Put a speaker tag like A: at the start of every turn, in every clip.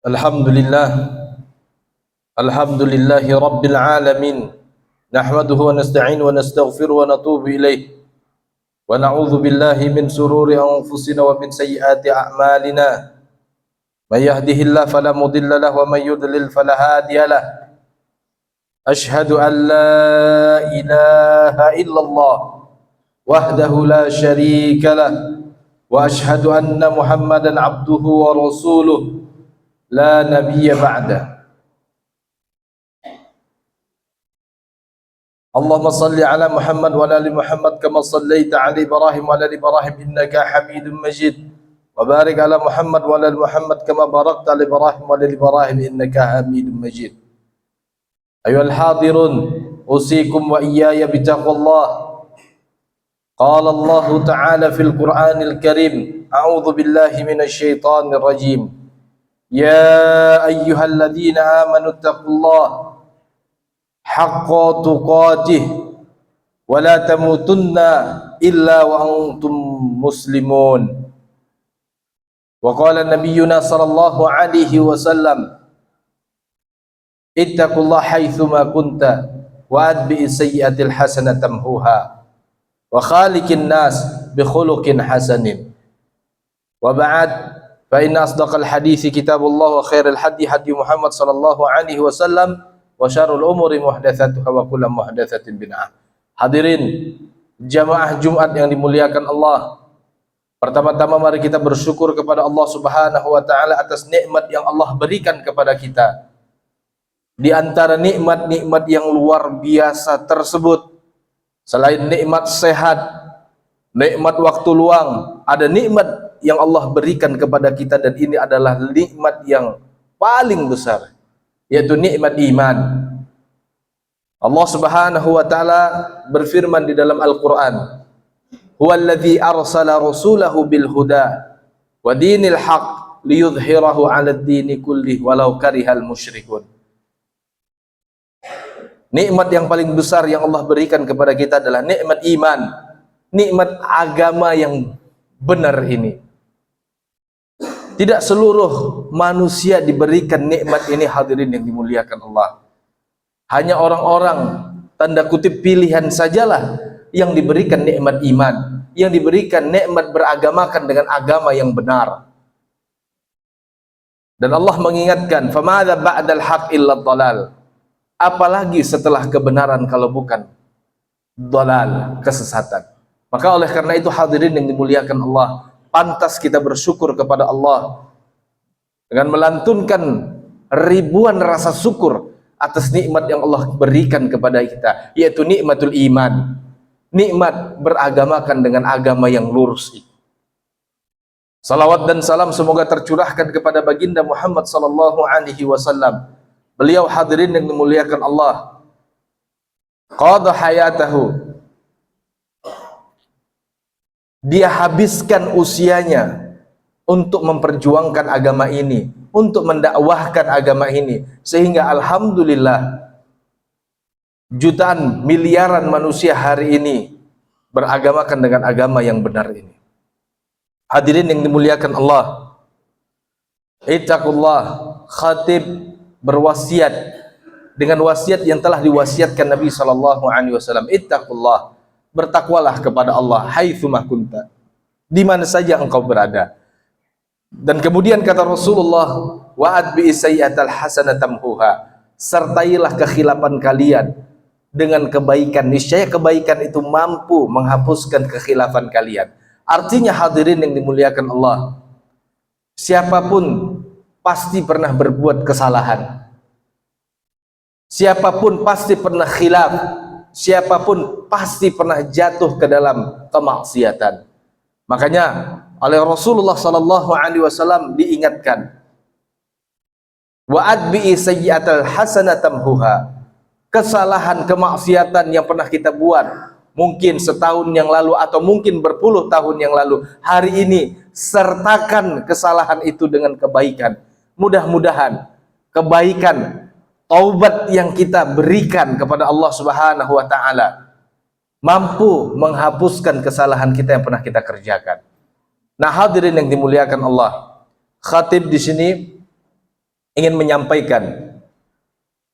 A: Alhamdulillah, alhamdulillahi rabbil alamin. Nahmaduhu wa nasta'inu wa nastaghfiru wa natubu ilaih. Wa na'udzu billahi min sururi anfusina wa min sayyiati a'malina. May yahdihillahu fala mudilla lahu wa may yudlil fala hadiya lahu. Ashhadu an la ilaha illallah wahdahu la syarika lahu wa ashhadu anna Muhammadan abduhu wa rasuluh la nabiyya ba'da. Allahumma salli ala Muhammad wa ala ali Muhammad kama sallaita ala Ibrahim wa ala ali Ibrahim innaka Hamidum Majid. Wa barik ala Muhammad wa ala ali Muhammad kama barakta ala Ibrahim wa ala ali Ibrahim innaka Hamidum Majid. Ayuhal hadirun, usikum wa iyaya bitaqwallah. Qala Allah Ta'ala fil Qur'anil Karim, a'udzu billahi minasy syaithanir rajim. Ya ayyuhalladzina amanu taqullaha haqqa tuqatih wa la tamutunna illa wa antum muslimun. Wa qala nabiyyuna sallallahu alaihi wasallam, ittaqullaha haitsuma kunta wa adbi'is sayyi'atil hasanata tamhuha wa khaliqin nas bi khuluqin hasanin. Wa ba'd, fa inna asdaqal hadithi kitabullah wa khairal hadi hadi Muhammad sallallahu alaihi wasallam wa syarrul umuri muhdatsatuha wa kullu muhdatsatin bid'ah. Hadirin jamaah Jumat yang dimuliakan Allah. Pertama-tama mari kita bersyukur kepada Allah Subhanahu wa taala atas nikmat yang Allah berikan kepada kita. Di antara nikmat-nikmat yang luar biasa tersebut, selain nikmat sehat, nikmat waktu luang, ada nikmat yang Allah berikan kepada kita, dan ini adalah nikmat yang paling besar, yaitu nikmat iman. Allah Subhanahu wa taala berfirman di dalam Al-Qur'an, "Huwallazi arsala rasulahu bil huda wa dinil haqq liyudhhirahu 'alad dini kullih walau karihal musyrikun." Nikmat yang paling besar yang Allah berikan kepada kita adalah nikmat iman, nikmat agama yang benar ini. Tidak seluruh manusia diberikan nikmat ini, hadirin yang dimuliakan Allah. Hanya orang-orang tanda kutip pilihan sajalah yang diberikan nikmat iman, yang diberikan nikmat beragamakan dengan agama yang benar. Dan Allah mengingatkan, famadza ba'dal haqq illa dhalal. Apalagi setelah kebenaran kalau bukan dhalal, kesesatan. Maka oleh karena itu hadirin yang dimuliakan Allah, pantas kita bersyukur kepada Allah dengan melantunkan ribuan rasa syukur atas nikmat yang Allah berikan kepada kita, yaitu nikmatul iman, nikmat beragamakan dengan agama yang lurus. Salawat dan salam semoga tercurahkan kepada baginda Muhammad sallallahu alaihi wasallam. Beliau hadirin yang dimuliakan Allah, qada hayatahu, dia habiskan usianya untuk memperjuangkan agama ini, untuk mendakwahkan agama ini, sehingga alhamdulillah jutaan miliaran manusia hari ini beragamakan dengan agama yang benar ini. Hadirin yang dimuliakan Allah, ittaqullah. Khatib berwasiat dengan wasiat yang telah diwasiatkan Nabi sallallahu alaihi wasallam, ittaqullah, bertakwalah kepada Allah haitsuma kunta, di mana saja engkau berada. Dan kemudian kata Rasulullah, wa adbi'is sayyi'atal hasanata tamhuha, sertailah kekhilapan kalian dengan kebaikan, niscaya kebaikan itu mampu menghapuskan kekhilafan kalian. Artinya hadirin yang dimuliakan Allah, siapapun pasti pernah berbuat kesalahan, siapapun pasti pernah khilaf, siapapun pasti pernah jatuh ke dalam kemaksiatan. Makanya oleh Rasulullah sallallahu alaihi wasallam diingatkan, wa adbi'i sayyi'atal hasanata tamhuha, kesalahan kemaksiatan yang pernah kita buat mungkin setahun yang lalu atau mungkin berpuluh tahun yang lalu, hari ini sertakan kesalahan itu dengan kebaikan. Mudah-mudahan kebaikan taubat yang kita berikan kepada Allah Subhanahu wa taala mampu menghapuskan kesalahan kita yang pernah kita kerjakan. Nah hadirin yang dimuliakan Allah, khatib di sini ingin menyampaikan.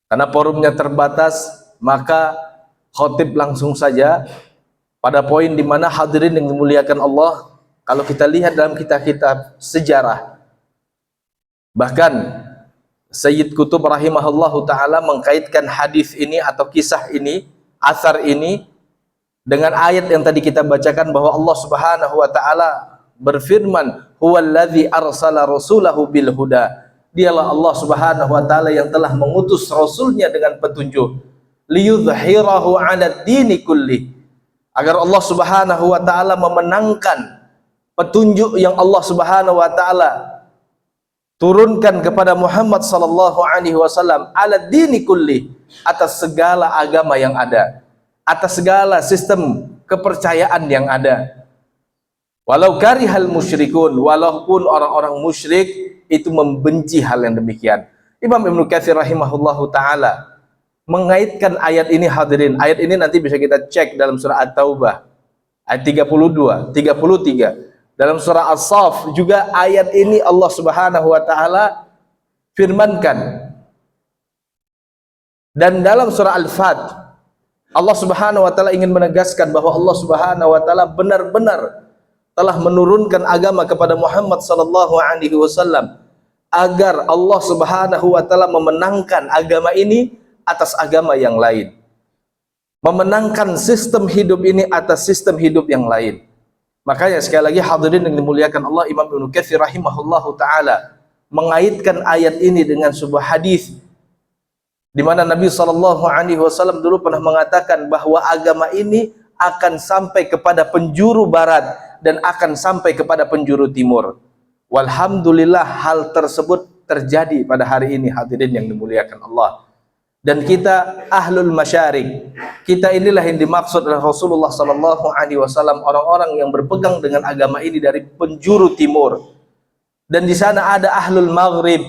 A: Karena forumnya terbatas, maka khotib langsung saja pada poin di mana hadirin yang dimuliakan Allah. Kalau kita lihat dalam kitab-kitab sejarah, bahkan Sayyid Qutb rahimahullahu ta'ala mengkaitkan hadis ini atau kisah ini, asar ini, dengan ayat yang tadi kita bacakan bahwa Allah subhanahu wa ta'ala berfirman, huwallazi arsala rasulahu bil huda. Dialah Allah subhanahu wa ta'ala yang telah mengutus rasulnya dengan petunjuk, liyudhhirahu 'ala dini kulli, agar Allah subhanahu wa ta'ala memenangkan petunjuk yang Allah subhanahu wa ta'ala turunkan kepada Muhammad sallallahu alaihi wasallam, 'ala dini kulli, atas segala agama yang ada, atas segala sistem kepercayaan yang ada. Walau karihal musyrikun, walaupun orang-orang musyrik itu membenci hal yang demikian. Imam Ibnu Katsir rahimahullahu ta'ala mengaitkan ayat ini, hadirin. Ayat ini nanti bisa kita cek dalam surah At-Taubah ayat 32, 33. Dalam surah As-Saff juga ayat ini Allah subhanahu wa ta'ala firmankan. Dan dalam surah Al-Fat Allah subhanahu wa ta'ala ingin menegaskan bahwa Allah subhanahu wa ta'ala benar-benar telah menurunkan agama kepada Muhammad sallallahu alaihi wasallam agar Allah subhanahu wa ta'ala memenangkan agama ini atas agama yang lain, memenangkan sistem hidup ini atas sistem hidup yang lain. Makanya sekali lagi hadirin yang dimuliakan Allah, Imam Ibnu Katsir rahimahullahu ta'ala mengaitkan ayat ini dengan sebuah hadis di mana Nabi sallallahu alaihi wasallam dulu pernah mengatakan bahwa agama ini akan sampai kepada penjuru barat dan akan sampai kepada penjuru timur. Walhamdulillah hal tersebut terjadi pada hari ini, hadirin yang dimuliakan Allah. Dan kita ahlul masyarik, kita inilah yang dimaksud oleh Rasulullah sallallahu alaihi wasallam, orang-orang yang berpegang dengan agama ini dari penjuru timur. Dan di sana ada ahlul maghrib,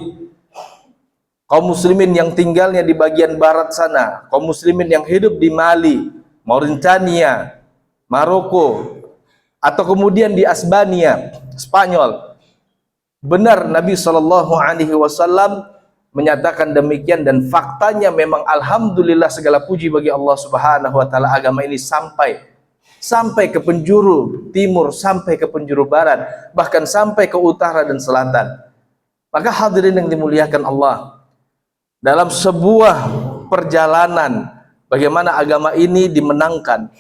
A: kaum muslimin yang tinggalnya di bagian barat sana, kaum muslimin yang hidup di Mali, Mauritania, Maroko, atau kemudian di Asbania, Spanyol. Benar Nabi sallallahu alaihi wasallam menyatakan demikian, dan faktanya memang alhamdulillah segala puji bagi Allah subhanahu wa ta'ala, agama ini sampai ke penjuru timur, sampai ke penjuru barat, bahkan sampai ke utara dan selatan. Maka hadirin yang dimuliakan Allah, dalam sebuah perjalanan bagaimana agama ini dimenangkan,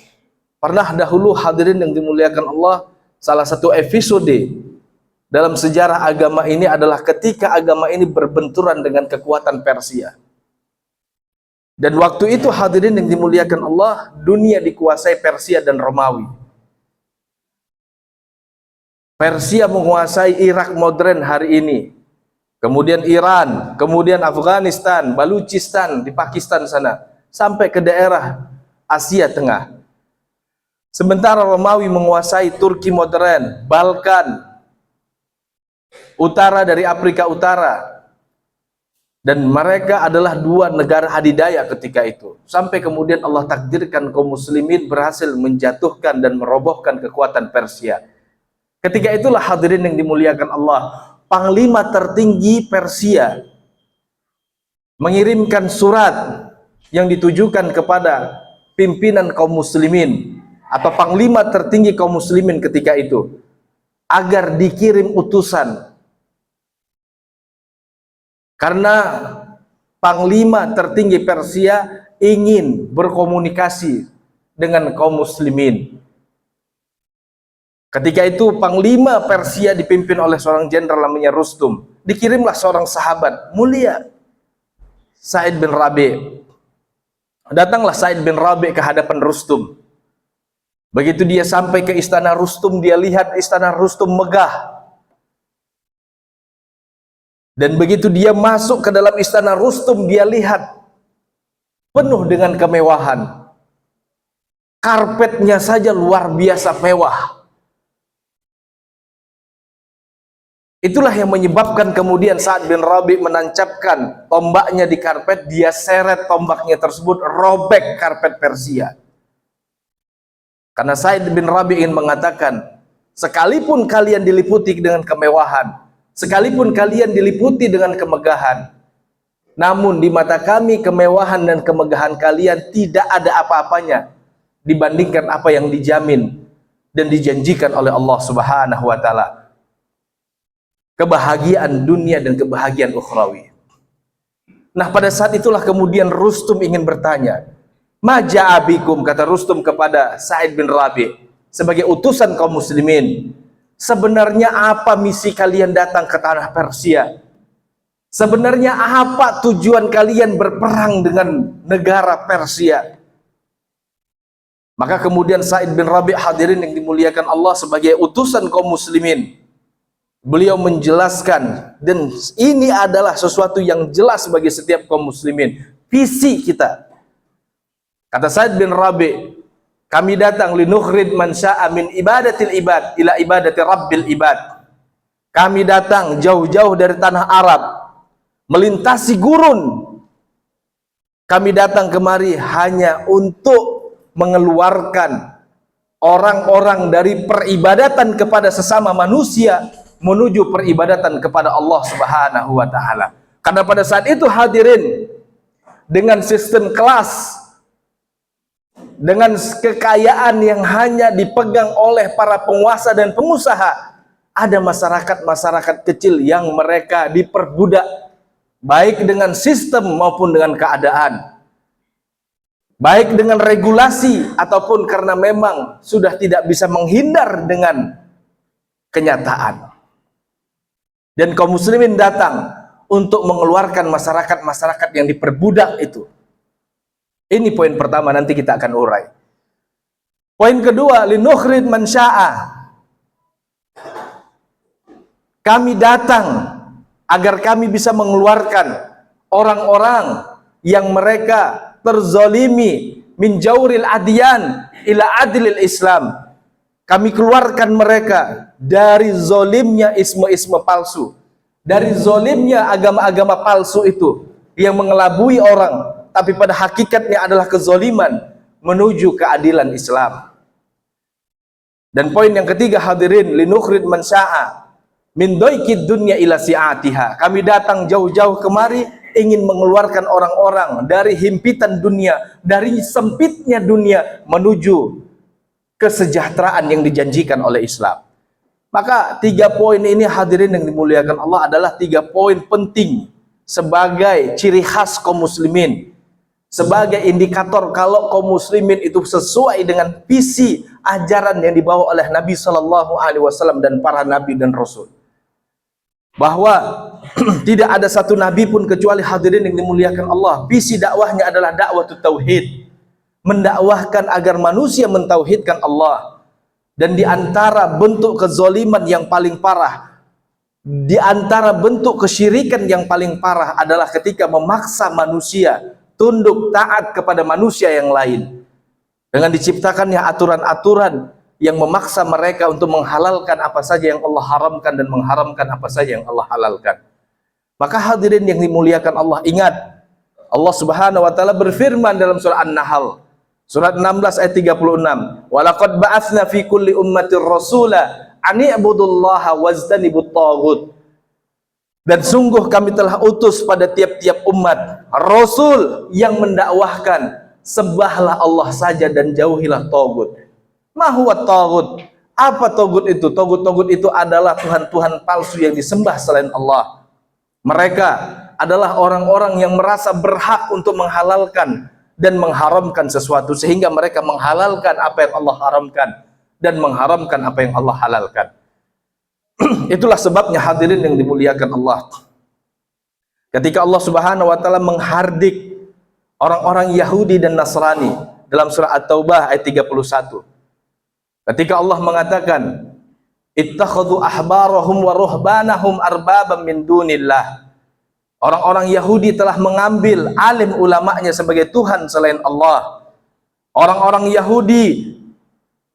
A: pernah dahulu hadirin yang dimuliakan Allah, salah satu episode dalam sejarah agama ini adalah ketika agama ini berbenturan dengan kekuatan Persia. Dan waktu itu hadirin yang dimuliakan Allah, dunia dikuasai Persia dan Romawi. Persia menguasai Irak modern hari ini, kemudian Iran, kemudian Afghanistan, Baluchistan di Pakistan sana, sampai ke daerah Asia Tengah. Sementara Romawi menguasai Turki modern, Balkan, utara dari Afrika Utara, dan mereka adalah dua negara adidaya ketika itu, sampai kemudian Allah takdirkan kaum muslimin berhasil menjatuhkan dan merobohkan kekuatan Persia. Ketika itulah hadirin yang dimuliakan Allah, panglima tertinggi Persia mengirimkan surat yang ditujukan kepada pimpinan kaum muslimin atau panglima tertinggi kaum muslimin ketika itu, agar dikirim utusan. Karena panglima tertinggi Persia ingin berkomunikasi dengan kaum muslimin. Ketika itu panglima Persia dipimpin oleh seorang jenderal namanya Rustum. Dikirimlah seorang sahabat mulia, Sa'id bin Rabi'. Datanglah Sa'id bin Rabi' ke hadapan Rustum. Begitu dia sampai ke istana Rustum, dia lihat istana Rustum megah. Dan begitu dia masuk ke dalam istana Rustum, dia lihat penuh dengan kemewahan. Karpetnya saja luar biasa mewah. Itulah yang menyebabkan kemudian Sa'ad bin Rabi' menancapkan tombaknya di karpet, dia seret tombaknya tersebut, robek karpet Persia. Karena Sa'id bin Rabi' ingin mengatakan, sekalipun kalian diliputi dengan kemewahan, sekalipun kalian diliputi dengan kemegahan, Namun di mata kami kemewahan dan kemegahan kalian tidak ada apa-apanya dibandingkan apa yang dijamin dan dijanjikan oleh Allah Subhanahu wa taala. Kebahagiaan dunia dan kebahagiaan ukhrawi. Nah, pada saat itulah kemudian Rustum ingin bertanya, "Maja'abikum," kata Rustum kepada Sa'id bin Rabi' sebagai utusan kaum muslimin. "Sebenarnya apa misi kalian datang ke tanah Persia? Sebenarnya apa tujuan kalian berperang dengan negara Persia?" Maka kemudian Sa'id bin Rabi' hadirin yang dimuliakan Allah sebagai utusan kaum muslimin, beliau menjelaskan, dan ini adalah sesuatu yang jelas bagi setiap kaum muslimin, visi kita. Kata Sa'id bin Rabi', "Kami datang linukhrid man sya'a min ibadatil ibad ila ibadati rabbil ibad." Kami datang jauh-jauh dari tanah Arab, melintasi gurun. Kami datang kemari hanya untuk mengeluarkan orang-orang dari peribadatan kepada sesama manusia menuju peribadatan kepada Allah Subhanahu wa taala. Karena pada saat itu hadirin, dengan sistem kelas, dengan kekayaan yang hanya dipegang oleh para penguasa dan pengusaha, ada masyarakat-masyarakat kecil yang mereka diperbudak, baik dengan sistem maupun dengan keadaan, baik dengan regulasi ataupun karena memang sudah tidak bisa menghindar dengan kenyataan. Dan kaum muslimin datang untuk mengeluarkan masyarakat-masyarakat yang diperbudak itu. Ini poin pertama, nanti kita akan urai. Poin kedua, linukhrid man sya'a. Kami datang agar kami bisa mengeluarkan orang-orang yang mereka terzolimi min jauril adyan ila adlil Islam. Kami keluarkan mereka dari zolimnya isme-isme palsu, dari zolimnya agama-agama palsu itu yang mengelabui orang, tapi pada hakikatnya adalah kezoliman, menuju keadilan Islam. Dan poin yang ketiga hadirin, linukhrid man sya'a min doikid dunya ila si'atiha. Kami datang jauh-jauh kemari ingin mengeluarkan orang-orang dari himpitan dunia, dari sempitnya dunia menuju kesejahteraan yang dijanjikan oleh Islam. Maka 3 poin ini hadirin yang dimuliakan Allah adalah 3 poin penting sebagai ciri khas kaum muslimin, sebagai indikator kalau kaum muslimin itu sesuai dengan visi ajaran yang dibawa oleh Nabi Shallallahu Alaihi Wasallam dan para nabi dan rasul. Bahwa tidak ada satu nabi pun kecuali hadirin yang dimuliakan Allah, visi dakwahnya adalah dakwah tauhid, mendakwahkan agar manusia mentauhidkan Allah. Dan di antara bentuk kezoliman yang paling parah, di antara bentuk kesyirikan yang paling parah adalah ketika memaksa manusia tunduk taat kepada manusia yang lain, dengan diciptakannya aturan-aturan yang memaksa mereka untuk menghalalkan apa saja yang Allah haramkan dan mengharamkan apa saja yang Allah halalkan. Maka hadirin yang dimuliakan Allah, ingat Allah Subhanahu wa taala berfirman dalam surah An-Nahl surat 16 ayat 36, "Walaqad ba'atsna fi kulli ummatir rasula an i'budullaha wajtanibut taghut." Dan sungguh kami telah utus pada tiap-tiap umat rasul yang mendakwahkan, sembahlah Allah saja dan jauhilah taghut. Ma huwa taghut? Apa taghut itu? Taghut itu adalah tuhan-tuhan palsu yang disembah selain Allah. Mereka adalah orang-orang yang merasa berhak untuk menghalalkan dan mengharamkan sesuatu, sehingga mereka menghalalkan apa yang Allah haramkan dan mengharamkan apa yang Allah halalkan. Itulah sebabnya hadirin yang dimuliakan Allah, ketika Allah Subhanahu wa taala menghardik orang-orang Yahudi dan Nasrani dalam surah At-Taubah ayat 31, ketika Allah mengatakan, "Ittakhadhu ahbarahum wa ruhbanahum arbabam min dunillah." Orang-orang Yahudi telah mengambil alim ulamanya sebagai Tuhan selain Allah. Orang-orang Yahudi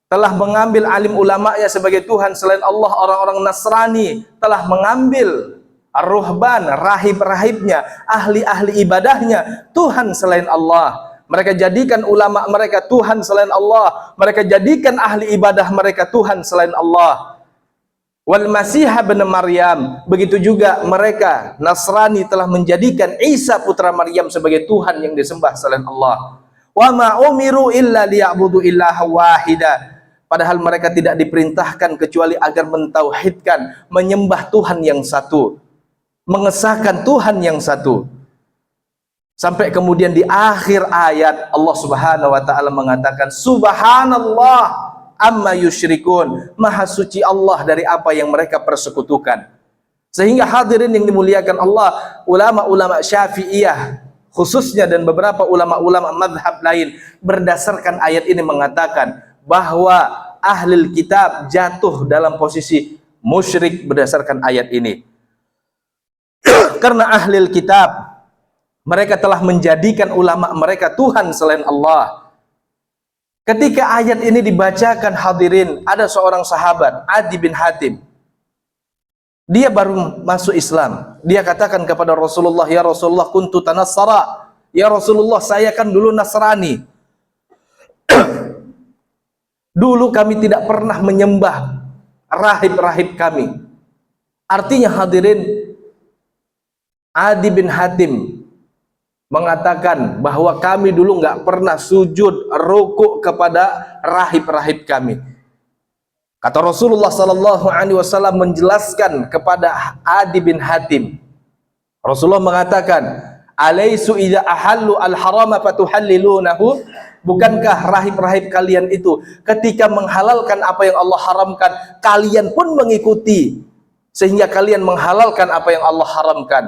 A: telah mengambil alim ulamanya sebagai Tuhan selain Allah. Orang-orang Nasrani telah mengambil ar-ruhban, rahib-rahibnya, ahli-ahli ibadahnya, Tuhan selain Allah. Mereka jadikan ulama mereka Tuhan selain Allah. Mereka jadikan ahli ibadah mereka Tuhan selain Allah. wal Masih bin Maryam, begitu juga mereka Nasrani telah menjadikan Isa putra Maryam sebagai Tuhan yang disembah selain Allah. Wa ma umiru illa liya'budu ilaha wahida, padahal mereka tidak diperintahkan kecuali agar mentauhidkan, menyembah Tuhan yang satu, mengesahkan Tuhan yang satu. Sampai kemudian di akhir ayat Allah Subhanahu wa taala mengatakan subhanallah amma yusyrikun, maha suci Allah dari apa yang mereka persekutukan. Sehingga hadirin yang dimuliakan Allah, ulama-ulama Syafi'iyah khususnya dan beberapa ulama-ulama mazhab lain berdasarkan ayat ini mengatakan bahwa ahlul kitab jatuh dalam posisi musyrik berdasarkan ayat ini. Karena ahlul kitab mereka telah menjadikan ulama mereka Tuhan selain Allah. Ketika ayat ini dibacakan hadirin, ada seorang sahabat Adi bin Hatim. Dia baru masuk Islam. Dia katakan kepada Rasulullah, ya Rasulullah kuntu tanassara. Ya Rasulullah, saya kan dulu Nasrani. Dulu kami tidak pernah menyembah rahib-rahib kami. Artinya hadirin, Adi bin Hatim mengatakan bahwa kami dulu nggak pernah sujud rukuk kepada rahib-rahib kami. Kata Rasulullah sallallahu alaihi wasallam menjelaskan kepada Adi bin Hatim. Rasulullah mengatakan, "Alaisu idza ahallu al-harama fatuhallilunahu?" Bukankah rahib-rahib kalian itu ketika menghalalkan apa yang Allah haramkan, kalian pun mengikuti sehingga kalian menghalalkan apa yang Allah haramkan?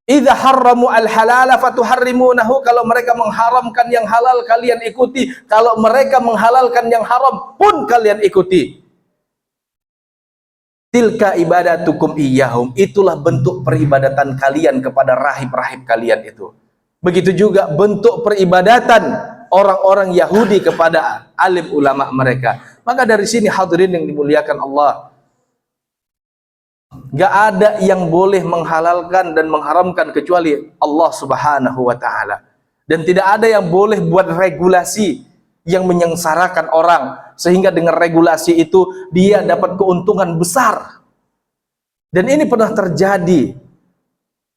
A: Idza harramu al-halala fatuharrimunahu, kalau mereka mengharamkan yang halal kalian ikuti, kalau mereka menghalalkan yang haram pun kalian ikuti. Tilka ibadatukum iyyahum, itulah bentuk peribadatan kalian kepada rahib-rahib kalian itu. Begitu juga bentuk peribadatan orang-orang Yahudi kepada alim ulama mereka. Maka dari sini hadirin yang dimuliakan Allah, gak ada yang boleh menghalalkan dan mengharamkan kecuali Allah Subhanahu wa ta'ala. Dan tidak ada yang boleh buat regulasi yang menyengsarakan orang, sehingga dengan regulasi itu dia dapat keuntungan besar. Dan ini pernah terjadi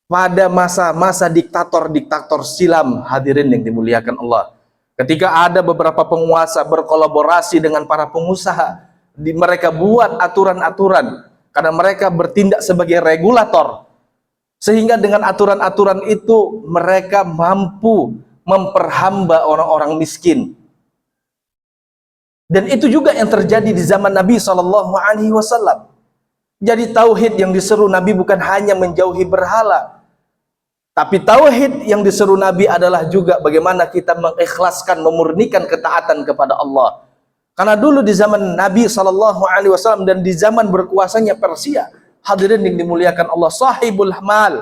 A: pada masa-masa diktator-diktator silam, hadirin yang dimuliakan Allah. Ketika ada beberapa penguasa berkolaborasi dengan para pengusaha, mereka buat aturan-aturan karena mereka bertindak sebagai regulator, sehingga dengan aturan-aturan itu mereka mampu memperhamba orang-orang miskin. Dan itu juga yang terjadi di zaman Nabi SAW. Jadi tauhid yang diseru Nabi bukan hanya menjauhi berhala, tapi tauhid yang diseru Nabi adalah juga bagaimana kita mengikhlaskan, memurnikan ketaatan kepada Allah. Karena dulu di zaman Nabi SAW dan di zaman berkuasanya Persia, hadirin yang dimuliakan Allah, sahibul mal,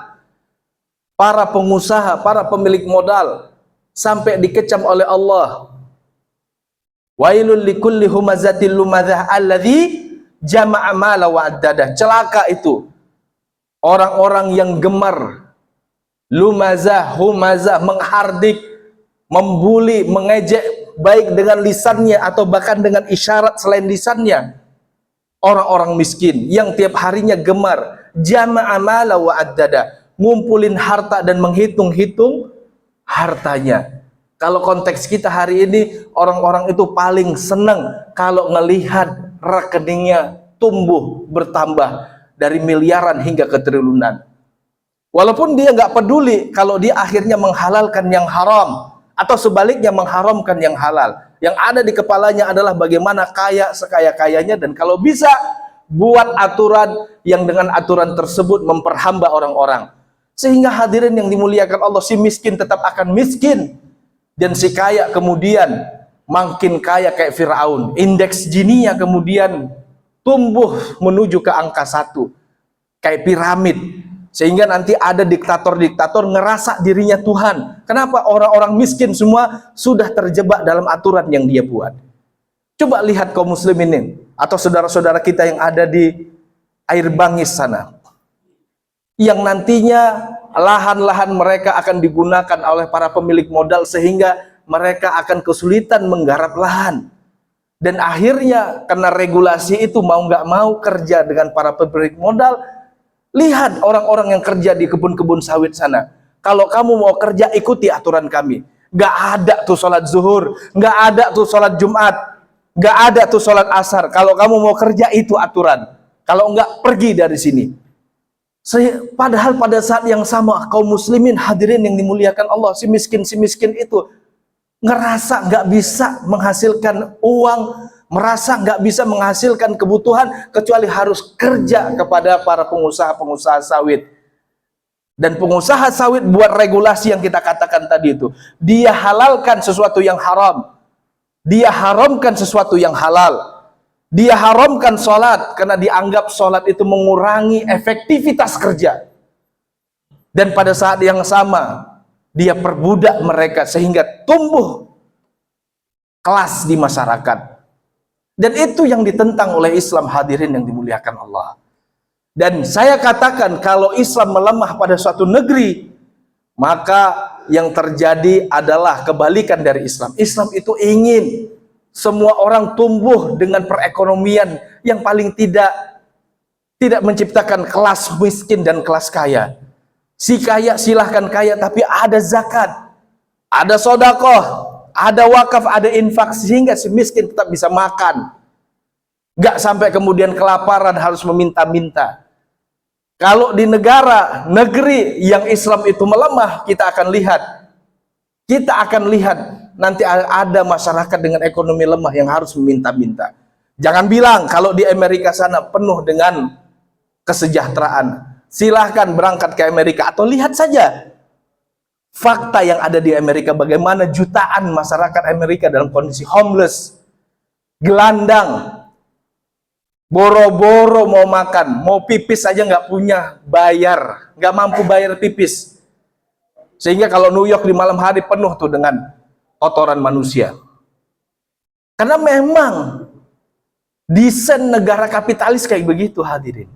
A: para pengusaha, para pemilik modal, sampai dikecam oleh Allah. Wailul likulli humazatil lumadzah alladzi jama'a mala wa addadah. Celaka itu orang-orang yang gemar lumazah, humazah, menghardik, membuli, mengejek, baik dengan lisannya atau bahkan dengan isyarat selain lisannya, orang-orang miskin yang tiap harinya gemar jama'a mala wa addada, ngumpulin harta dan menghitung-hitung hartanya. Kalau konteks kita hari ini, orang-orang itu paling senang kalau ngelihat rekeningnya tumbuh bertambah dari miliaran hingga ke triliunan. Walaupun dia nggak peduli kalau dia akhirnya menghalalkan yang haram atau sebaliknya mengharamkan yang halal. Yang ada di kepalanya adalah bagaimana kaya sekaya-kayanya, dan kalau bisa buat aturan yang dengan aturan tersebut memperhamba orang-orang. Sehingga hadirin yang dimuliakan Allah, si miskin tetap akan miskin dan si kaya kemudian makin kaya kayak Firaun. Indeks Gininya kemudian tumbuh menuju ke angka 1 kayak piramid. Sehingga nanti ada diktator-diktator ngerasa dirinya Tuhan. Kenapa? Orang-orang miskin semua sudah terjebak dalam aturan yang dia buat. Coba lihat kaum muslimin atau saudara-saudara kita yang ada di Air Bangis sana, yang nantinya lahan-lahan mereka akan digunakan oleh para pemilik modal sehingga mereka akan kesulitan menggarap lahan. Dan akhirnya karena regulasi itu mau nggak mau kerja dengan para pemilik modal. Lihat orang-orang yang kerja di kebun-kebun sawit sana. Kalau kamu mau kerja, ikuti aturan kami. Nggak ada tuh sholat zuhur, nggak ada tuh sholat Jumat, nggak ada tuh sholat asar. Kalau kamu mau kerja, itu aturan. Kalau nggak, pergi dari sini. Padahal pada saat yang sama, kaum muslimin hadirin yang dimuliakan Allah, si miskin itu ngerasa nggak bisa menghasilkan uang, merasa nggak bisa menghasilkan kebutuhan kecuali harus kerja kepada para pengusaha-pengusaha sawit. Dan pengusaha sawit buat regulasi yang kita katakan tadi itu. Dia halalkan sesuatu yang haram, dia haramkan sesuatu yang halal. Dia haramkan sholat karena dianggap sholat itu mengurangi efektivitas kerja. Dan pada saat yang sama dia perbudak mereka sehingga tumbuh kelas di masyarakat. Dan itu yang ditentang oleh Islam, hadirin yang dimuliakan Allah. Dan saya katakan, kalau Islam melemah pada suatu negeri, maka yang terjadi adalah kebalikan dari Islam. Islam itu ingin semua orang tumbuh dengan perekonomian yang paling tidak menciptakan kelas miskin dan kelas kaya. Si kaya silahkan kaya, tapi ada zakat, ada sodakoh, ada wakaf, ada infak, sehingga si miskin tetap bisa makan. Gak sampai kemudian kelaparan harus meminta-minta. Kalau di negeri yang Islam itu melemah, kita akan lihat nanti ada masyarakat dengan ekonomi lemah yang harus meminta-minta. Jangan bilang kalau di Amerika sana penuh dengan kesejahteraan. Silahkan berangkat ke Amerika atau lihat saja fakta yang ada di Amerika, bagaimana jutaan masyarakat Amerika dalam kondisi homeless, gelandang, boro-boro mau makan, mau pipis aja nggak punya bayar, nggak mampu bayar pipis. Sehingga kalau New York di malam hari penuh tuh dengan kotoran manusia. Karena memang desain negara kapitalis kayak begitu, hadirin.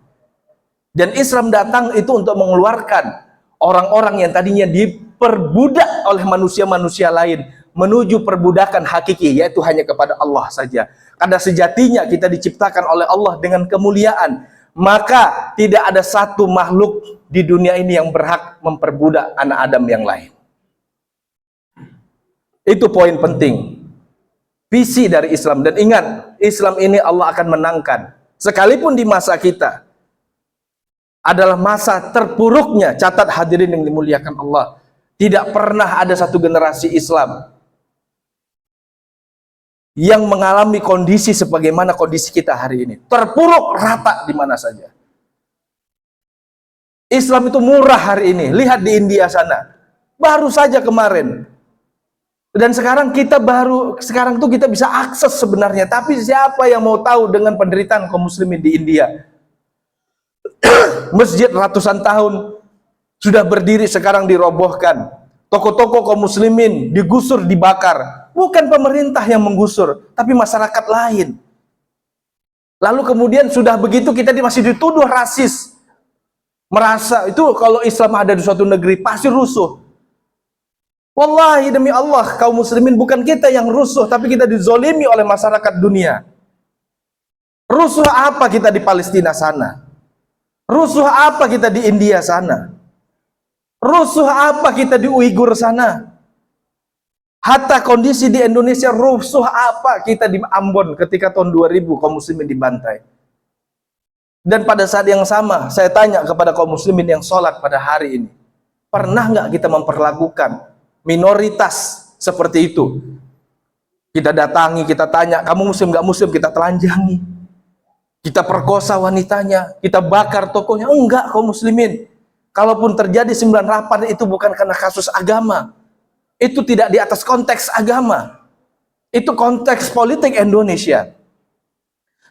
A: Dan Islam datang itu untuk mengeluarkan orang-orang yang tadinya diperbudak oleh manusia-manusia lain menuju perbudakan hakiki, yaitu hanya kepada Allah saja. Karena sejatinya kita diciptakan oleh Allah dengan kemuliaan, maka tidak ada satu makhluk di dunia ini yang berhak memperbudak anak Adam yang lain. Itu poin penting, visi dari Islam. Dan ingat, Islam ini Allah akan menangkan. Sekalipun di masa kita adalah masa terpuruknya, catat hadirin yang dimuliakan Allah, tidak pernah ada satu generasi Islam yang mengalami kondisi sebagaimana kondisi kita hari ini. Terpuruk rata di mana saja. Islam itu murah hari ini. Lihat di India sana. Baru saja kemarin. Dan sekarang tuh kita bisa akses sebenarnya. Tapi siapa yang mau tahu dengan penderitaan kaum muslimin di India? Masjid ratusan tahun sudah berdiri, sekarang dirobohkan. Toko-toko kaum muslimin digusur, dibakar. Bukan pemerintah yang menggusur, tapi masyarakat lain. Lalu kemudian sudah begitu kita masih dituduh rasis. Merasa itu kalau Islam ada di suatu negeri pasti rusuh. Wallahi demi Allah, kaum muslimin bukan kita yang rusuh, tapi kita dizolimi oleh masyarakat dunia. Rusuh apa kita di Palestina sana? Rusuh apa kita di India sana? Rusuh apa kita di Uighur sana? Hatta kondisi di Indonesia, rusuh apa kita di Ambon ketika tahun 2000 kaum muslimin dibantai. Dan pada saat yang sama, saya tanya kepada kaum muslimin yang sholat pada hari ini, pernah nggak kita memperlakukan minoritas seperti itu? Kita datangi, kita tanya, kamu muslim nggak muslim? Kita telanjangi, kita perkosa wanitanya, kita bakar tokonya. Enggak, kaum muslimin. Kalaupun terjadi 9/8 itu bukan karena kasus agama. Itu tidak di atas konteks agama. Itu konteks politik Indonesia.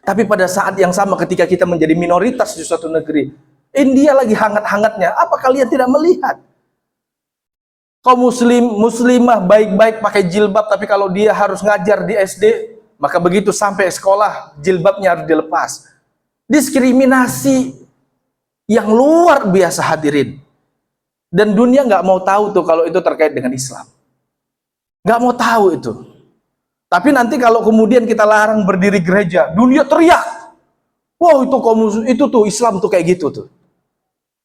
A: Tapi pada saat yang sama ketika kita menjadi minoritas di suatu negeri, India lagi hangat-hangatnya, apa kalian tidak melihat? Kaum muslimah baik-baik pakai jilbab, tapi kalau dia harus ngajar di SD, maka begitu sampai sekolah, jilbabnya harus dilepas. Diskriminasi yang luar biasa, hadirin. Dan dunia nggak mau tahu tuh kalau itu terkait dengan Islam. Nggak mau tahu itu. Tapi nanti kalau kemudian kita larang berdiri gereja, dunia teriak. Wow, itu tuh Islam tuh kayak gitu tuh.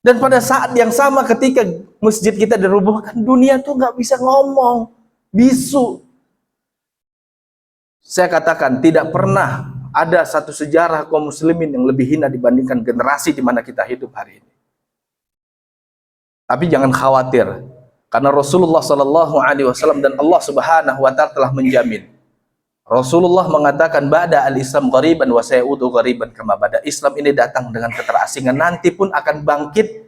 A: Dan pada saat yang sama ketika masjid kita dirobohkan, dunia tuh nggak bisa ngomong, bisu. Saya katakan tidak pernah ada satu sejarah kaum muslimin yang lebih hina dibandingkan generasi di mana kita hidup hari ini. Tapi jangan khawatir, karena Rasulullah Shallallahu Alaihi Wasallam dan Allah Subhanahu Wa Taala telah menjamin. Rasulullah mengatakan ba'da al-Islam ghariban wa sayaudu ghariban kama bada. Islam ini datang dengan keterasingan, nanti pun akan bangkit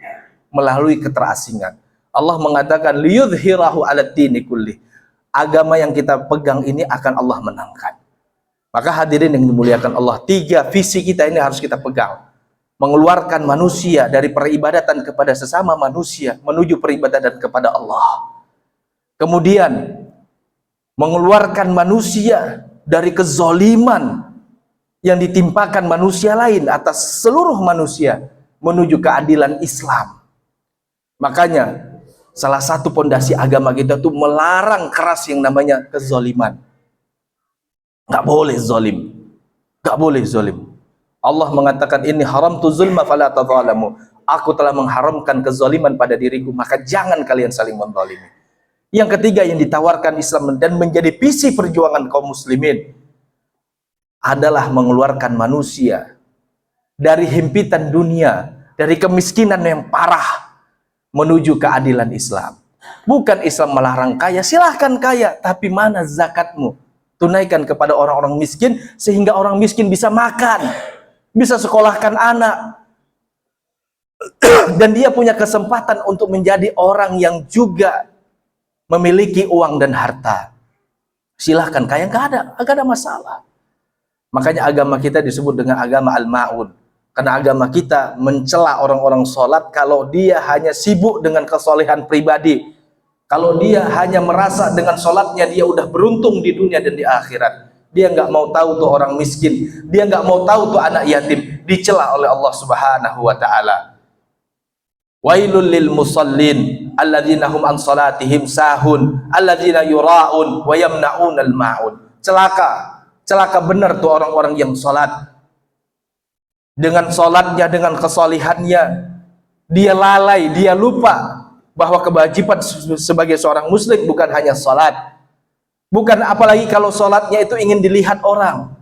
A: melalui keterasingan. Allah mengatakan liyudhhirahu 'ala dini kulli. Agama yang kita pegang ini akan Allah menangkan. Maka hadirin yang dimuliakan Allah, 3 visi kita ini harus kita pegang. Mengeluarkan manusia dari peribadatan kepada sesama manusia menuju peribadatan kepada Allah. Kemudian mengeluarkan manusia dari kezoliman yang ditimpakan manusia lain atas seluruh manusia menuju keadilan Islam. Makanya salah satu pondasi agama kita tuh melarang keras yang namanya kezoliman. Nggak boleh zolim, nggak boleh zolim. Allah mengatakan ini haram tu zulma fala tadzalamu. Aku telah mengharamkan kezoliman pada diriku, maka jangan kalian saling menzalimi. Yang ketiga yang ditawarkan Islam dan menjadi visi perjuangan kaum muslimin adalah mengeluarkan manusia dari himpitan dunia, dari kemiskinan yang parah menuju keadilan Islam. Bukan Islam melarang kaya, silahkan kaya, tapi mana zakatmu? Tunaikan kepada orang-orang miskin sehingga orang miskin bisa makan, bisa sekolahkan anak, dan dia punya kesempatan untuk menjadi orang yang juga memiliki uang dan harta. Silahkan kaya, nggak ada masalah. Makanya agama kita disebut dengan agama al-ma'un, karena agama kita mencela orang-orang sholat kalau dia hanya sibuk dengan kesolehan pribadi, kalau dia hanya merasa dengan sholatnya dia udah beruntung di dunia dan di akhirat. Dia nggak mau tahu tuh orang miskin, dia nggak mau tahu tuh anak yatim, dicela oleh Allah Subhanahu wa Ta'ala. Wailul lil musallin alladzina hum an salatihim sahun alladzina yura'un wa yamna'un al ma'un. Celaka benar tuh orang-orang yang salat. Dengan salatnya, dengan kesolihannya, dia lalai, dia lupa bahwa kewajiban sebagai seorang muslim bukan hanya salat. Bukan apalagi kalau salatnya itu ingin dilihat orang.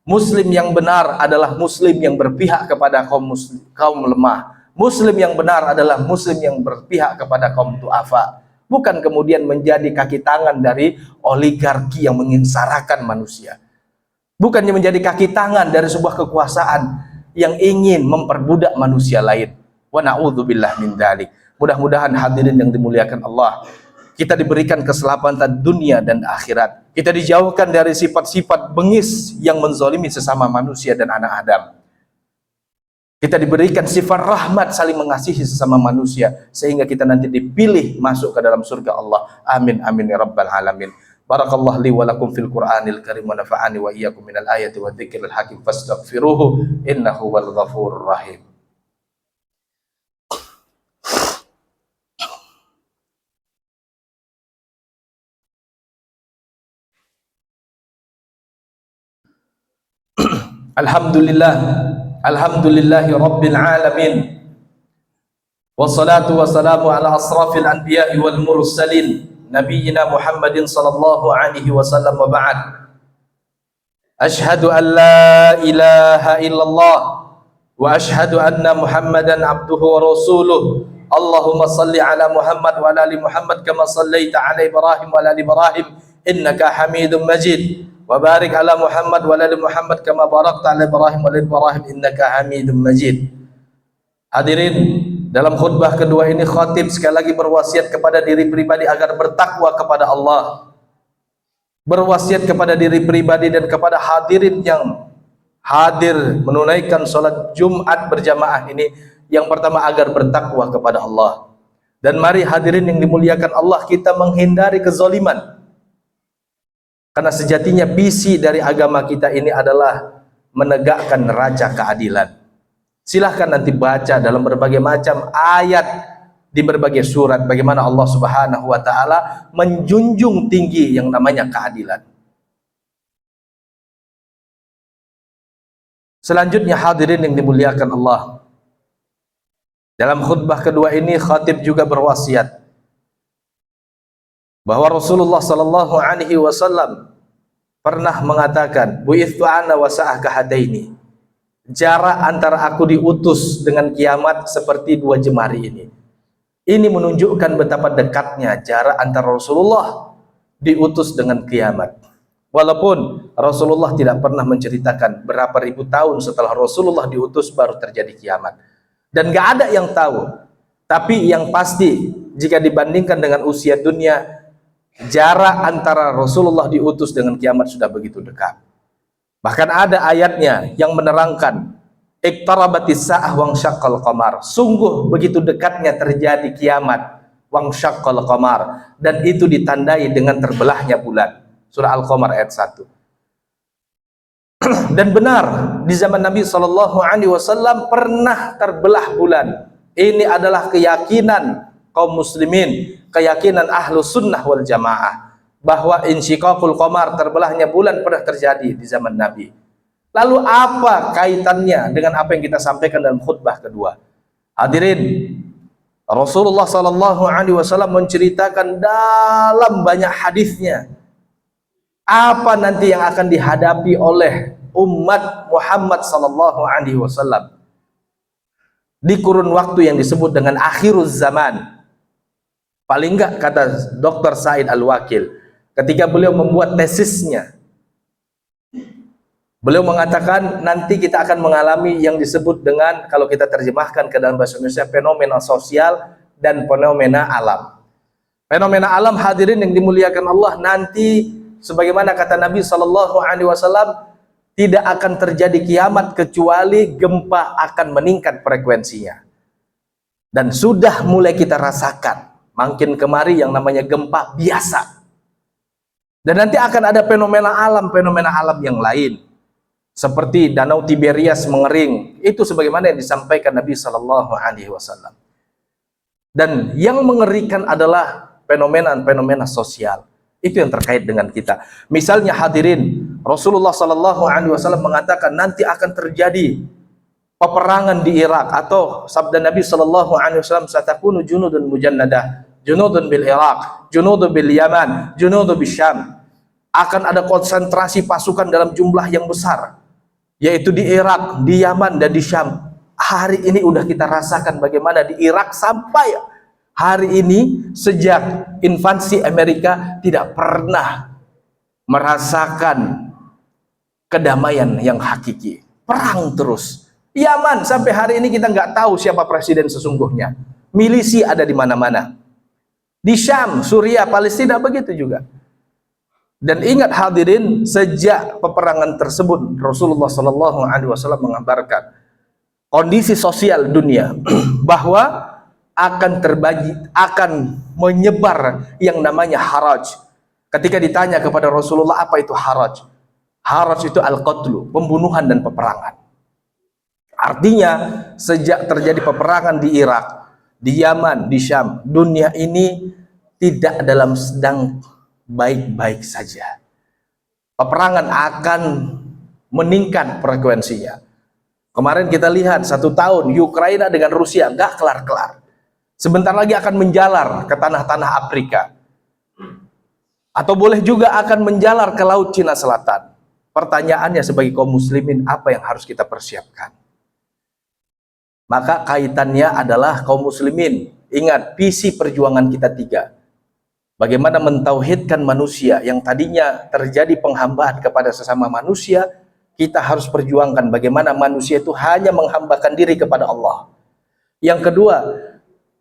A: Muslim yang benar adalah muslim yang berpihak kepada kaum lemah. Muslim yang benar adalah muslim yang berpihak kepada kaum du'afa, bukan kemudian menjadi kaki tangan dari oligarki yang menginsarakan manusia, bukannya menjadi kaki tangan dari sebuah kekuasaan yang ingin memperbudak manusia lain. Wa na'udzubillah min dzalik. Mudah-mudahan hadirin yang dimuliakan Allah, kita diberikan keselamatan dunia dan akhirat, kita dijauhkan dari sifat-sifat bengis yang menzalimi sesama manusia dan anak Adam. Kita diberikan sifat rahmat, saling mengasihi sesama manusia, sehingga kita nanti dipilih masuk ke dalam surga Allah. Amin amin ya rabbal alamin. Barakallahu li wa lakum fil Qur'anil karim wa nafa'ani wa iyyakum minal ayati wa dzikril hakim fastaghfiruhu innahu wal ghafurur rahim. Alhamdulillahi rabbil alamin, wassalatu wassalamu ala asrafil anbiya'i wal mursalin nabiyyina Muhammadin sallallahu alaihi wasallam, wa ba'd. Ashhadu an la ilaha illallah wa ashhadu anna Muhammadan abduhu wa rasuluh. Allahumma salli ala Muhammad wa ala ali Muhammad kama sallaita ala Ibrahim wa ala ali Ibrahim innaka Hamidum Majid. Wa barik ala Muhammad wa ala Muhammad kama barakta ala Ibrahim wa ala Ibrahim innaka Hamidum Majid. Hadirin, dalam khutbah kedua ini khatib sekali lagi berwasiat kepada diri pribadi agar bertakwa kepada Allah. Berwasiat kepada diri pribadi dan kepada hadirin yang hadir menunaikan salat Jumat berjamaah ini, yang pertama agar bertakwa kepada Allah. Dan mari hadirin yang dimuliakan Allah, kita menghindari kezaliman. Karena sejatinya visi dari agama kita ini adalah menegakkan raja keadilan. Silahkan nanti baca dalam berbagai macam ayat di berbagai surat bagaimana Allah Subhanahu wa Ta'ala menjunjung tinggi yang namanya keadilan. Selanjutnya hadirin yang dimuliakan Allah, dalam khutbah kedua ini khatib juga berwasiat bahwa Rasulullah sallallahu alaihi wasallam pernah mengatakan, bu'ithu ana wa sa'aka hadaini. Jarak antara aku diutus dengan kiamat seperti dua jemari ini. Ini menunjukkan betapa dekatnya jarak antara Rasulullah diutus dengan kiamat. Walaupun Rasulullah tidak pernah menceritakan berapa ribu tahun setelah Rasulullah diutus baru terjadi kiamat. Dan gak ada yang tahu. Tapi yang pasti jika dibandingkan dengan usia dunia, jarak antara Rasulullah diutus dengan kiamat sudah begitu dekat. Bahkan ada ayatnya yang menerangkan, iqtarabatis sa'ah wa syaqqal qamar. Sungguh begitu dekatnya terjadi kiamat, wa syaqqal qamar, dan itu ditandai dengan terbelahnya bulan. Surah Al-Qamar ayat 1. Dan benar di zaman Nabi sallallahu alaihi wasallam pernah terbelah bulan. Ini adalah keyakinan kaum muslimin, keyakinan ahlu sunnah wal jamaah, bahwa insyiqaqul qamar, terbelahnya bulan, pernah terjadi di zaman Nabi. Lalu apa kaitannya dengan apa yang kita sampaikan dalam khutbah kedua? Hadirin, Rasulullah sallallahu alaihi wasallam menceritakan dalam banyak hadisnya apa nanti yang akan dihadapi oleh umat Muhammad sallallahu alaihi wasallam di kurun waktu yang disebut dengan akhiruz zaman. Paling enggak, kata Dr. Said Al-Wakil ketika beliau membuat tesisnya, beliau mengatakan nanti kita akan mengalami yang disebut dengan, kalau kita terjemahkan ke dalam bahasa Indonesia, fenomena sosial dan fenomena alam. Fenomena alam, hadirin yang dimuliakan Allah, nanti sebagaimana kata Nabi sallallahu alaihi wasallam, tidak akan terjadi kiamat kecuali gempa akan meningkat frekuensinya. Dan sudah mulai kita rasakan makin kemari yang namanya gempa biasa. Dan nanti akan ada fenomena alam yang lain, seperti danau Tiberias mengering. Itu sebagaimana yang disampaikan Nabi sallallahu alaihi wasallam. Dan yang mengerikan adalah fenomena sosial. Itu yang terkait dengan kita. Misalnya hadirin, Rasulullah sallallahu alaihi wasallam mengatakan nanti akan terjadi peperangan di Irak, atau sabda Nabi sallallahu alaihi wasallam, satakunu junudun mujannadah, junudun bil Irak, junudun bil Yaman, junudun bil Syam. Akan ada konsentrasi pasukan dalam jumlah yang besar, yaitu di Irak, di Yaman, dan di Syam. Hari ini udah kita rasakan bagaimana di Irak sampai hari ini, sejak invasi Amerika, tidak pernah merasakan kedamaian yang hakiki. Perang terus. Yaman sampai hari ini kita nggak tahu siapa presiden sesungguhnya. Milisi ada di mana-mana. Di Syam, Suriah, Palestina begitu juga. Dan ingat hadirin, sejak peperangan tersebut Rasulullah Shallallahu Alaihi Wasallam mengabarkan kondisi sosial dunia bahwa akan terbagi, akan menyebar yang namanya haraj. Ketika ditanya kepada Rasulullah apa itu haraj? Haraj itu al-qatlu, pembunuhan dan peperangan. Artinya sejak terjadi peperangan di Irak, di Yaman, di Syam, dunia ini tidak dalam sedang baik-baik saja. Peperangan akan meningkat frekuensinya. Kemarin kita lihat 1 tahun Ukraina dengan Rusia nggak kelar-kelar. Sebentar lagi akan menjalar ke tanah-tanah Afrika. Atau boleh juga akan menjalar ke Laut Cina Selatan. Pertanyaannya sebagai kaum muslimin, apa yang harus kita persiapkan? Maka kaitannya adalah kaum muslimin. Ingat, visi perjuangan kita 3. Bagaimana mentauhidkan manusia yang tadinya terjadi penghambaan kepada sesama manusia, kita harus perjuangkan bagaimana manusia itu hanya menghambakan diri kepada Allah. Yang kedua,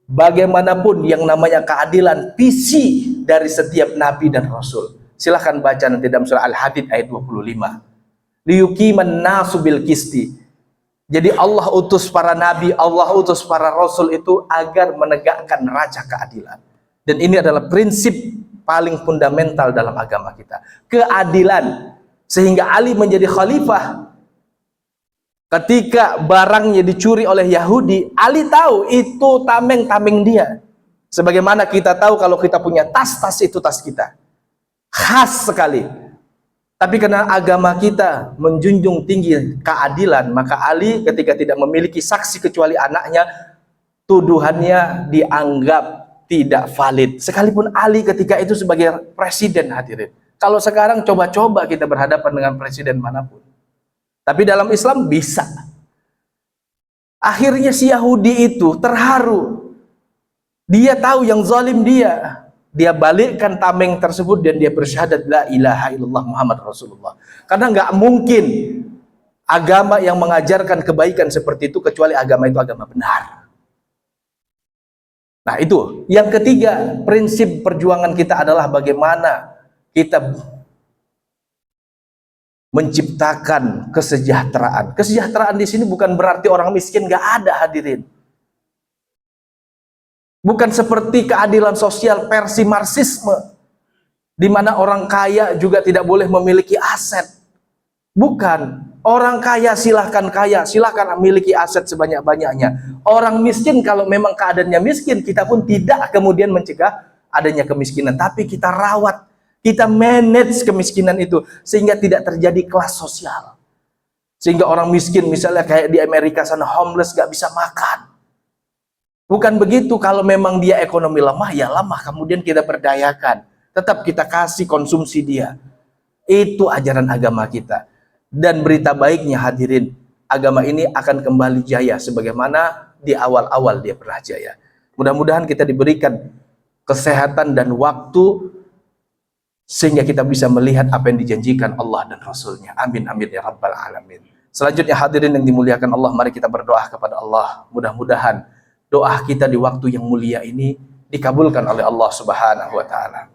A: bagaimanapun yang namanya keadilan, visi dari setiap nabi dan rasul. Silahkan baca nanti dalam surah Al-Hadid ayat 25. Liyuqiman nasu bil qisti. Jadi Allah utus para nabi, Allah utus para rasul itu agar menegakkan raja keadilan. Dan ini adalah prinsip paling fundamental dalam agama kita. Keadilan. Sehingga Ali menjadi khalifah. Ketika barangnya dicuri oleh Yahudi, Ali tahu itu tameng-tameng dia. Sebagaimana kita tahu kalau kita punya tas itu tas kita. Khas sekali. Tapi karena agama kita menjunjung tinggi keadilan, maka Ali ketika tidak memiliki saksi kecuali anaknya, tuduhannya dianggap tidak valid. Sekalipun Ali ketika itu sebagai presiden, hadirin. Kalau sekarang coba-coba kita berhadapan dengan presiden manapun. Tapi dalam Islam bisa. Akhirnya si Yahudi itu terharu. Dia tahu yang zalim dia. Dia balikkan tameng tersebut dan dia bersyahadat la ilaha illallah Muhammad Rasulullah. Karena nggak mungkin agama yang mengajarkan kebaikan seperti itu kecuali agama itu agama benar. Nah itu. Yang ketiga, prinsip perjuangan kita adalah bagaimana kita menciptakan kesejahteraan. Kesejahteraan di sini bukan berarti orang miskin nggak ada, hadirin. Bukan seperti keadilan sosial versi Marxisme, di mana orang kaya juga tidak boleh memiliki aset. Bukan. Orang kaya, silahkan memiliki aset sebanyak-banyaknya. Orang miskin, kalau memang keadaannya miskin, kita pun tidak kemudian mencegah adanya kemiskinan. Tapi kita rawat, kita manage kemiskinan itu, sehingga tidak terjadi kelas sosial. Sehingga orang miskin, misalnya kayak di Amerika sana, homeless, gak bisa makan. Bukan begitu, kalau memang dia ekonomi lemah, ya lemah, kemudian kita berdayakan. Tetap kita kasih konsumsi dia. Itu ajaran agama kita. Dan berita baiknya, hadirin, agama ini akan kembali jaya sebagaimana di awal-awal dia pernah jaya. Mudah-mudahan kita diberikan kesehatan dan waktu sehingga kita bisa melihat apa yang dijanjikan Allah dan Rasulnya. Amin, amin, ya Rabbal Alamin. Selanjutnya, hadirin yang dimuliakan Allah, mari kita berdoa kepada Allah. Mudah-mudahan doa kita di waktu yang mulia ini dikabulkan oleh Allah Subhanahu wa taala.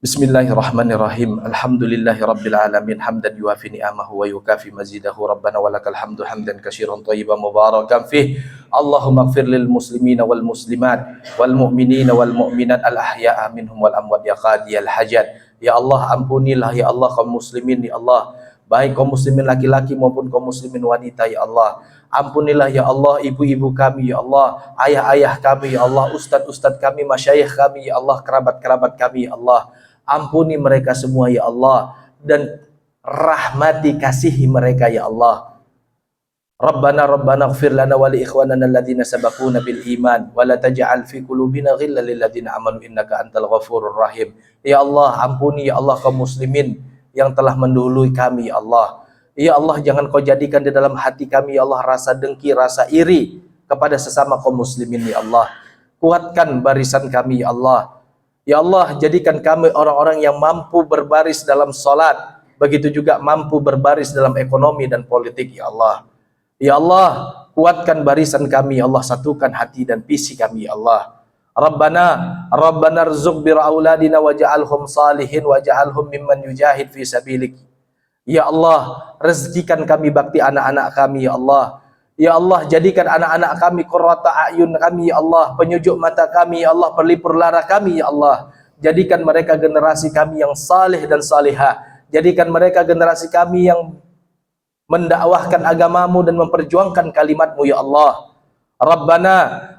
A: Bismillahirrahmanirrahim. Alhamdulillahirabbil alamin, hamdan yuwafi ni'amahu wa yukafi mazidahu. Rabbana walakal hamdu hamdan katsiran thayyiban mubarakan fih. Allahumma ighfir lil muslimina wal muslimat wal mu'minina wal mu'minat al ahya'a minhum wal amwat ya qadiyal hajat. Ya Allah, ampunilah ya Allah kaum muslimin ya Allah, baik kaum muslimin laki-laki maupun kaum muslimin wanita ya Allah. Ampunilah ya Allah ibu-ibu kami ya Allah, ayah-ayah kami ya Allah, ustadz-ustadz kami, masyayikh kami ya Allah, kerabat-kerabat kami ya Allah. Ampuni mereka semua ya Allah, dan rahmati kasihi mereka ya Allah. Rabbana ighfir lana wa li ikhwanana alladhina sabaquna bil iman wa la taj'al fi qulubina ghillan lil ladzina amanu innaka antal ghafurur rahim. Ya Allah, ampuni ya Allah kaum muslimin yang telah mendahului kami ya Allah. Ya Allah, jangan kau jadikan di dalam hati kami ya Allah rasa dengki, rasa iri kepada sesama kaum muslimin ya Allah. Kuatkan barisan kami ya Allah. Ya Allah, jadikan kami orang-orang yang mampu berbaris dalam salat, begitu juga mampu berbaris dalam ekonomi dan politik ya Allah. Ya Allah, kuatkan barisan kami ya Allah, satukan hati dan visi kami ya Allah. Rabbana rzuq bir auladina waj'alhum salihin waj'alhum mimman yujahid fi sabilik. Ya Allah, rezekikan kami bakti anak-anak kami ya Allah. Ya Allah, jadikan anak-anak kami qurrata a'yun kami ya Allah, penyujuk mata kami ya Allah, pelipur lara kami ya Allah. Jadikan mereka generasi kami yang saleh dan salihah. Jadikan mereka generasi kami yang mendakwahkan agamamu dan memperjuangkan kalimatmu ya Allah.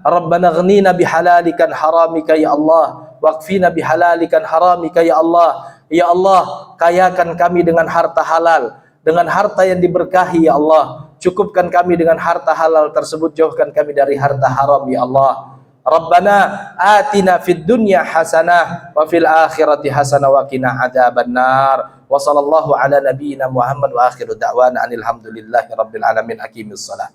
A: Rabbana ghnina bihalalikan haramika ya Allah, waqfina bihalalikan haramika ya Allah. Ya Allah, kayakan kami dengan harta halal, dengan harta yang diberkahi ya Allah. Cukupkan kami dengan harta halal tersebut, jauhkan kami dari harta haram ya Allah. Rabbana atina fid dunya hasanah wa fil akhirati hasanah wa qina adzabannar. Wa sallallahu ala nabiyyina Muhammad wa akhiru da'wana alhamdulillahi rabbil alamin. Aqimissalah.